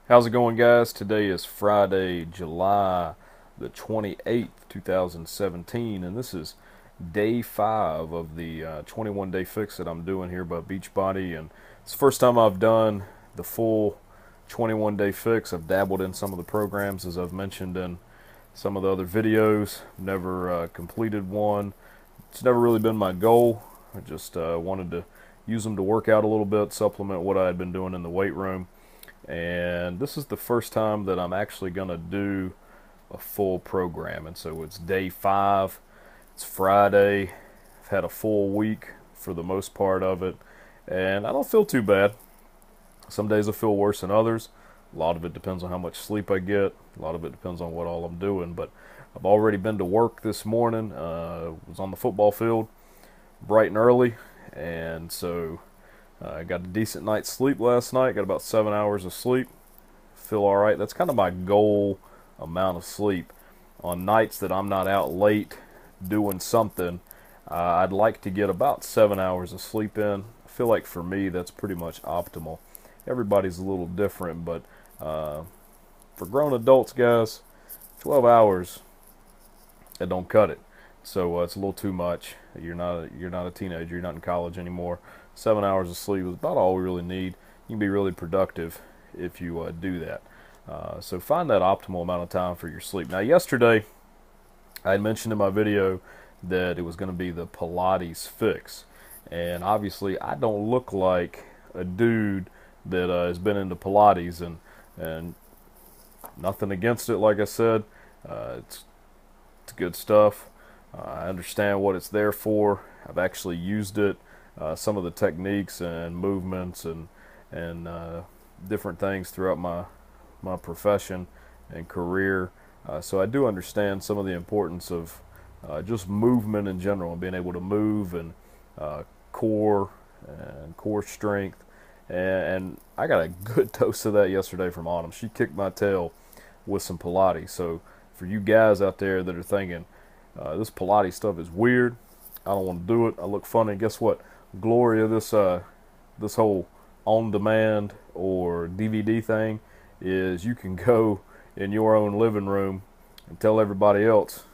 How's it going, guys? Today is Friday, July the 28th, 2017, and this is day 5 of the 21-day fix that I'm doing here by Beachbody. And it's the first time I've done the full 21-day fix. I've dabbled in some of the programs, as I've mentioned in some of the other videos. Never completed one. It's never really been my goal. I just wanted to use them to work out a little bit, supplement what I had been doing in the weight room. And this is the first time that I'm actually going to do a full program. And so it's day 5. It's Friday. I've had a full week for the most part of it, and I don't feel too bad. Some days I feel worse than others. A lot of it depends on how much sleep I get. A lot of it depends on what all I'm doing. But I've already been to work this morning. Was on the football field bright and early, and so I got a decent night's sleep last night. Got about 7 hours of sleep. Feel all right. That's kind of my goal amount of sleep. On nights that I'm not out late doing something, I'd like to get about 7 hours of sleep in. I feel like for me that's pretty much optimal. Everybody's a little different, but for grown adults, guys, 12 hours, it don't cut it. So it's a little too much. You're not a teenager. You're not in college anymore. 7 hours of sleep is about all we really need. You can be really productive if you do that. So find that optimal amount of time for your sleep. Now, yesterday, I had mentioned in my video that it was going to be the Pilates fix. And obviously, I don't look like a dude that has been into Pilates, and nothing against it, like I said. It's good stuff. I understand what it's there for. I've actually used it. Some of the techniques and movements and different things throughout my profession and career. So I do understand some of the importance of just movement in general and being able to move and core and core strength. And I got a good dose of that yesterday from Autumn. She kicked my tail with some Pilates. So for you guys out there that are thinking this Pilates stuff is weird, I don't want to do it, I look funny, guess what? Glory of this whole on-demand or DVD thing is you can go in your own living room and tell everybody else,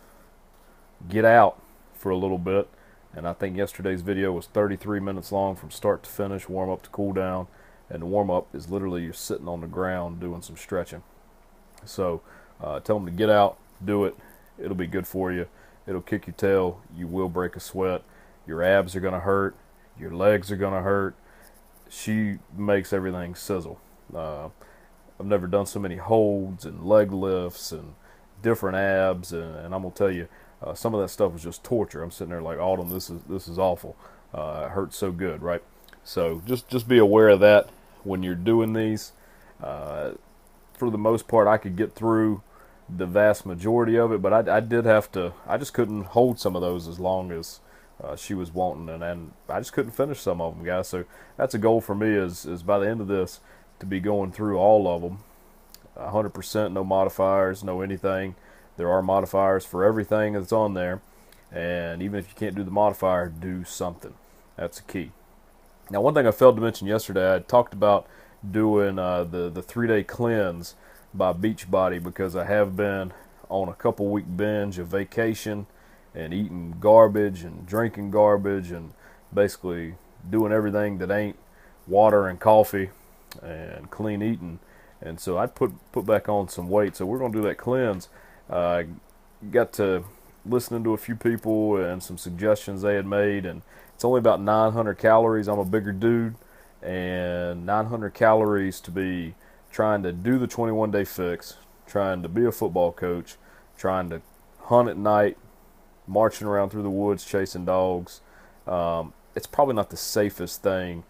get out for a little bit. And I think yesterday's video was 33 minutes long from start to finish, warm up to cool down. And the warm up is literally you're sitting on the ground doing some stretching. So tell them to get out, do it. It'll be good for you. It'll kick your tail. You will break a sweat. Your abs are going to hurt. Your legs are going to hurt. She makes everything sizzle. I've never done so many holds and leg lifts and different abs, and I'm gonna tell you, some of that stuff was just torture. I'm sitting there like, Autumn, this is awful. It hurts so good, right? So just be aware of that when you're doing these. For the most part, I could get through the vast majority of it, but I did have to. I just couldn't hold some of those as long as she was wanting, and I just couldn't finish some of them, guys. So that's a goal for me is by the end of this to be going through all of them, 100%, no modifiers, no anything. There are modifiers for everything that's on there, and even if you can't do the modifier, do something. That's the key. Now, one thing I failed to mention yesterday, I talked about doing the 3-day cleanse by Beachbody because I have been on a couple week binge of vacation and eating garbage and drinking garbage and basically doing everything that ain't water and coffee and clean eating. And so I put back on some weight. So we're going to do that cleanse. Got to listening to a few people and some suggestions they had made, and it's only about 900 calories. I'm a bigger dude, and 900 calories to be trying to do the 21-day fix, trying to be a football coach, trying to hunt at night, marching around through the woods chasing dogs. It's probably not the safest thing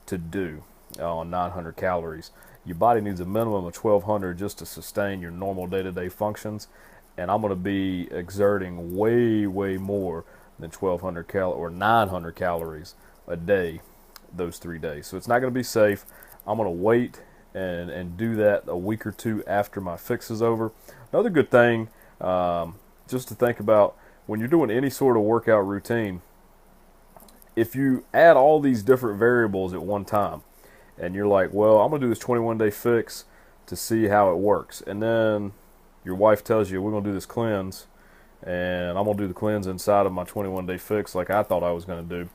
to do on 900 calories. Your body needs a minimum of 1,200 just to sustain your normal day-to-day functions, and I'm going to be exerting way more than 1,200 or 900 calories a day those 3 days. So it's not going to be safe. I'm going to wait and do that a week or two after my fix is over. Another good thing just to think about when you're doing any sort of workout routine, if you add all these different variables at one time, and you're like, well, I'm going to do this 21-day fix to see how it works. And then your wife tells you, we're going to do this cleanse, and I'm going to do the cleanse inside of my 21-day fix like I thought I was going to do.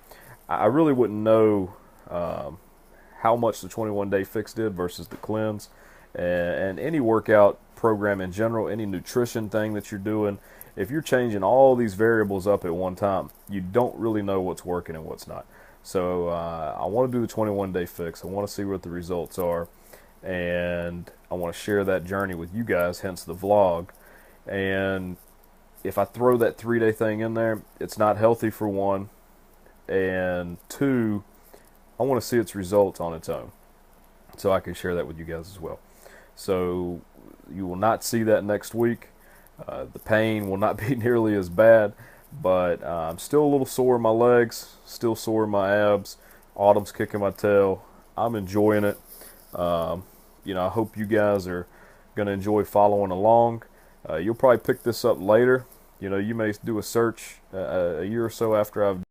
I really wouldn't know how much the 21-day fix did versus the cleanse. And any workout program in general, any nutrition thing that you're doing, if you're changing all these variables up at one time, you don't really know what's working and what's not. So I want to do the 21-day fix. I want to see what the results are, and I want to share that journey with you guys, hence the vlog. And if I throw that 3-day thing in there, it's not healthy for one, and two, I want to see its results on its own, so I can share that with you guys as well. So you will not see that next week. The pain will not be nearly as bad, but I'm still a little sore in my legs, still sore in my abs. Autumn's kicking my tail. I'm enjoying it. I hope you guys are going to enjoy following along. You'll probably pick this up later. You may do a search a year or so after I've